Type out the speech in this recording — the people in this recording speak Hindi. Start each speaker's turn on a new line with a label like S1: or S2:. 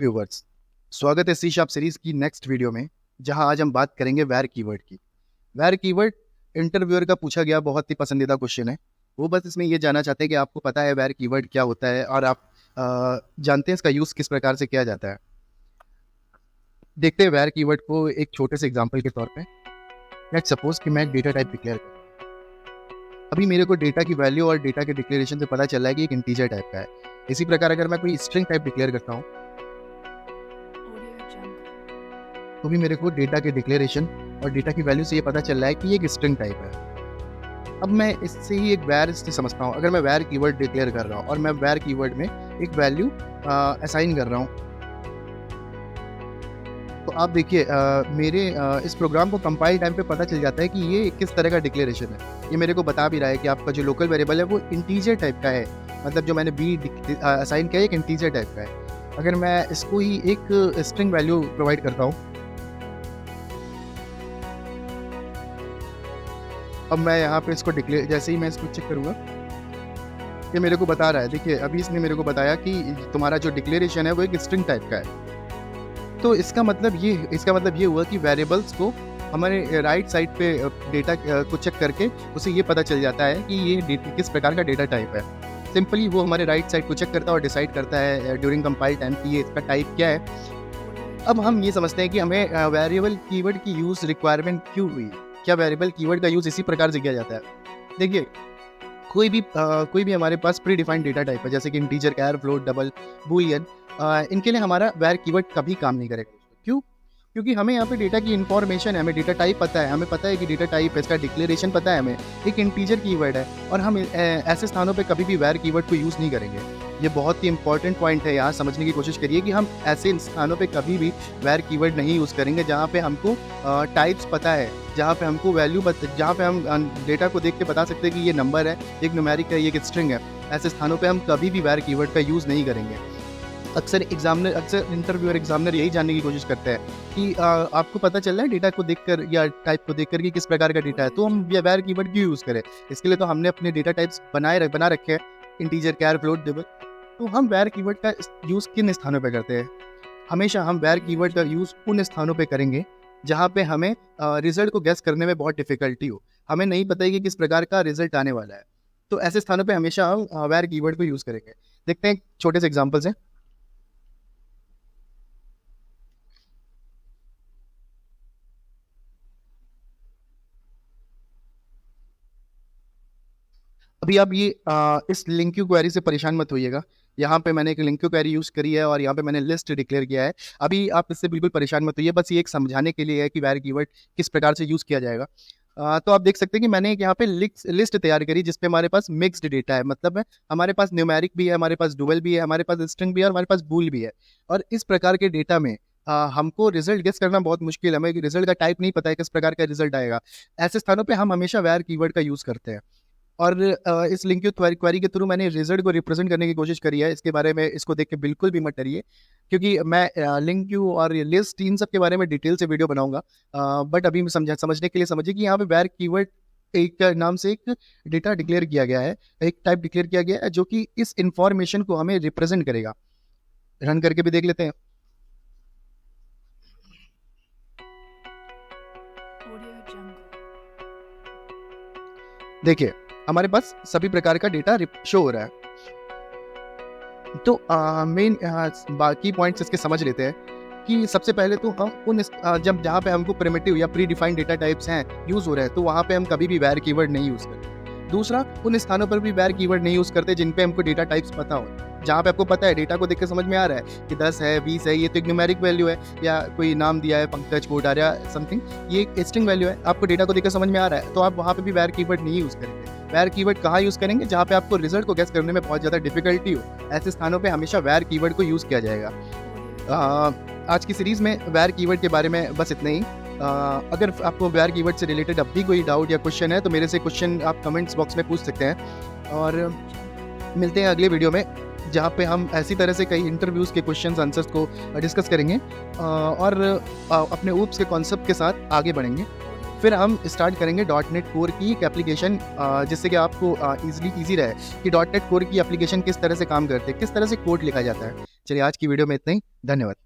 S1: व्यूवर्स, स्वागत है सी शार्प सीरीज की नेक्स्ट वीडियो में, जहां आज हम बात करेंगे वेर कीवर्ड की। वेर कीवर्ड इंटरव्यूअर का पूछा गया बहुत ही पसंदीदा क्वेश्चन है। वो बस इसमें ये जानना चाहते हैं कि आपको पता है वेर कीवर्ड क्या होता है और आप जानते हैं इसका यूज़ किस प्रकार से किया जाता है। देखते हैं वेर कीवर्ड को एक छोटे से एग्जाम्पल के तौर पे। लेट्स सपोज कि मैं एक डेटा टाइप डिक्लेयर करूँ। अभी मेरे को डेटा की वैल्यू और डेटा के डिक्लेरेशन से पता चल रहा है कि एक इंटीजर टाइप का है। इसी प्रकार अगर मैं कोई स्ट्रिंग टाइप डिक्लेयर करता हूँ तो भी मेरे को डेटा के डिक्लेरेशन और डेटा की वैल्यू से ये पता चल रहा है कि ये एक स्ट्रिंग टाइप है। अब मैं इससे ही एक वेर से समझता हूँ। अगर मैं वेर कीवर्ड डिक्लेयर कर रहा हूँ और मैं वेर कीवर्ड में एक वैल्यू असाइन कर रहा हूँ, तो आप देखिए मेरे इस प्रोग्राम को कंपाइल टाइम पे पता चल जाता है कि ये किस तरह का डिक्लेरेशन है। ये मेरे को बता भी रहा है कि आपका जो लोकल वेरिएबल है वो इंटीजर टाइप का है, मतलब जो मैंने बी असाइन किया है एक इंटीजर टाइप का है। अगर मैं इसको ही एक स्ट्रिंग वैल्यू प्रोवाइड करता हूँ, अब मैं यहाँ पे इसको डिक्लेयर, जैसे ही मैं इसको चेक करूँगा ये मेरे को बता रहा है। देखिए अभी इसने मेरे को बताया कि तुम्हारा जो डिक्लेरेशन है वो एक स्ट्रिंग टाइप का है। तो इसका मतलब ये हुआ कि वेरिएबल्स को हमारे राइट साइड पे डेटा को चेक करके उसे ये पता चल जाता है कि ये किस प्रकार का डेटा टाइप है। सिंपली वो हमारे राइट साइड को चेक करता है और डिसाइड करता है ड्यूरिंग कंपाइल टाइम कि ये इसका टाइप क्या है। अब हम ये समझते हैं कि हमें वेरिएबल कीवर्ड की यूज़ रिक्वायरमेंट क्यों हुई। क्या वेरिएबल कीवर्ड का यूज़ इसी प्रकार से किया जाता है? देखिए कोई भी हमारे पास प्री डिफाइंड डेटा टाइप है, जैसे कि इंटीजर, कैर, फ्लोट, डबल, बूलियन, इनके लिए हमारा वेर कीवर्ड कभी काम नहीं करेगा। क्यों? क्योंकि हमें यहाँ पे डेटा की इन्फॉर्मेशन है, हमें डेटा टाइप पता है, हमें पता है कि डेटा टाइप है, इसका डिक्लेरेशन पता है, हमें एक इंटीजर कीवर्ड है और हम ऐसे स्थानों पे कभी भी वेर कीवर्ड को यूज़ नहीं करेंगे। ये बहुत ही इंपॉर्टेंट पॉइंट है, यहाँ समझने की कोशिश करिए कि हम ऐसे स्थानों पे कभी भी वेर कीवर्ड नहीं यूज़ करेंगे जहाँ पे हमको टाइप्स पता है, जहाँ पे हमको वैल्यू जहाँ पे हम डेटा को देख के बता सकते हैं कि ये नंबर है, एक न्यूमेरिक है, ये एक स्ट्रिंग है। ऐसे स्थानों पे हम कभी भी वेर कीवर्ड का यूज़ नहीं करेंगे। अक्सर इंटरव्यूअर एग्जामिनर यही जानने की कोशिश करते हैं कि आपको पता चल रहा है डेटा को देखकर या टाइप को देखकर कि किस प्रकार का डेटा है, तो हम वेर कीवर्ड क्यों यूज़ करें। इसके लिए तो हमने अपने डेटा टाइप्स बना रखे हैं, इंटीजर, कैर, फ्लोट, डबल। तो हम वेर कीवर्ड का यूज़ किन स्थानों पर करते हैं? हमेशा हम वेर कीवर्ड का यूज़ उन स्थानों पर करेंगे जहाँ पे हमें रिजल्ट को गेस करने में बहुत डिफिकल्टी हो, हमें नहीं पता है कि किस प्रकार का रिजल्ट आने वाला है। तो ऐसे स्थानों पे हमेशा हम वेर कीवर्ड को यूज़ करेंगे। देखते हैं छोटे से एग्जांपल्स हैं। अभी आप ये इस लिंक क्यू क्वेरी से परेशान मत होइएगा। यहाँ पे मैंने एक लिंक क्यू क्वेरी यूज़ करी है और यहाँ पे मैंने लिस्ट डिक्लेयर किया है। अभी आप इससे बिल्कुल परेशान मत होइए, बस ये एक समझाने के लिए है कि वेर कीवर्ड किस प्रकार से यूज़ किया जाएगा। तो आप देख सकते हैं कि मैंने एक यहाँ पे लिस्ट तैयार करी जिसपे हमारे पास मिक्स्ड डेटा है, मतलब है हमारे पास न्यूमेरिक भी है, हमारे पास डुअल भी है, हमारे पास स्ट्रिंग भी है और हमारे पास बूल भी है। और इस प्रकार के डेटा में हमको रिजल्ट गेस करना बहुत मुश्किल है, हमें रिजल्ट का टाइप नहीं पता है किस प्रकार का रिजल्ट आएगा। ऐसे स्थानों पे हम हमेशा वेर कीवर्ड का यूज़ करते हैं। और इस लिंक क्वेरी के थ्रू मैंने रिजल्ट को रिप्रेजेंट करने की कोशिश करी है। इसके बारे में इसको देख के बिल्कुल भी मत डरिए, क्योंकि मैं लिंक क्यू और लिस्ट इन सब के बारे में डिटेल से वीडियो बनाऊंगा। बट अभी समझने के लिए समझिए कि यहाँ पे वेर कीवर्ड एक नाम से एक डेटा डिक्लेयर किया गया है, एक टाइप डिक्लेयर किया गया है जो कि इस इंफॉर्मेशन को हमें रिप्रेजेंट करेगा। रन करके भी देख लेते हैं। देखिए हमारे पास सभी प्रकार का डेटा शो हो रहा है। तो मेन बाकी पॉइंट्स इसके समझ लेते हैं कि सबसे पहले तो हम जब जहाँ पे हमको प्रिमिटिव या प्री डिफाइंड डेटा टाइप्स हैं यूज़ हो रहे हैं, तो वहाँ पे हम कभी भी वेर कीवर्ड नहीं यूज़ करते। दूसरा, उन स्थानों पर भी वेर कीवर्ड नहीं यूज़ करते जिन पे हमको डेटा टाइप्स पता हो, जहाँ पे आपको पता है डेटा को देख के समझ में आ रहा है कि 10 है, 20 है, ये तो एक न्यूमेरिक वैल्यू है, या कोई नाम दिया है, पंकज कोटारिया समथिंग, ये एक स्ट्रिंग वैल्यू है, आपको डेटा को देख के समझ में आ रहा है, तो आप वहाँ पे भी वेर कीवर्ड नहीं यूज़ करेंगे। वेर कीवर्ड कहाँ यूज़ करेंगे? जहाँ पे आपको रिजल्ट को गेस करने में बहुत ज़्यादा डिफिकल्टी हो, ऐसे स्थानों पे हमेशा वेर कीवर्ड को यूज़ किया जाएगा। आज की सीरीज़ में वेर कीवर्ड के बारे में बस इतना ही। अगर आपको वेर कीवर्ड से रिलेटेड अब भी कोई डाउट या क्वेश्चन है तो मेरे से क्वेश्चन आप कमेंट्स बॉक्स में पूछ सकते हैं। और मिलते हैं अगले वीडियो में, जहाँ पे हम ऐसी तरह से कई इंटरव्यूज़ के क्वेश्चन आंसर्स को डिस्कस करेंगे और अपने ऊप्स के कॉन्सेप्ट के साथ आगे बढ़ेंगे। फिर हम स्टार्ट करेंगे .NET कोर की एक एप्लीकेशन, जिससे कि आपको ईजी रहे कि .NET कोर की एप्लीकेशन किस तरह से काम करते हैं, किस तरह से कोड लिखा जाता है। चलिए आज की वीडियो में इतना ही, धन्यवाद।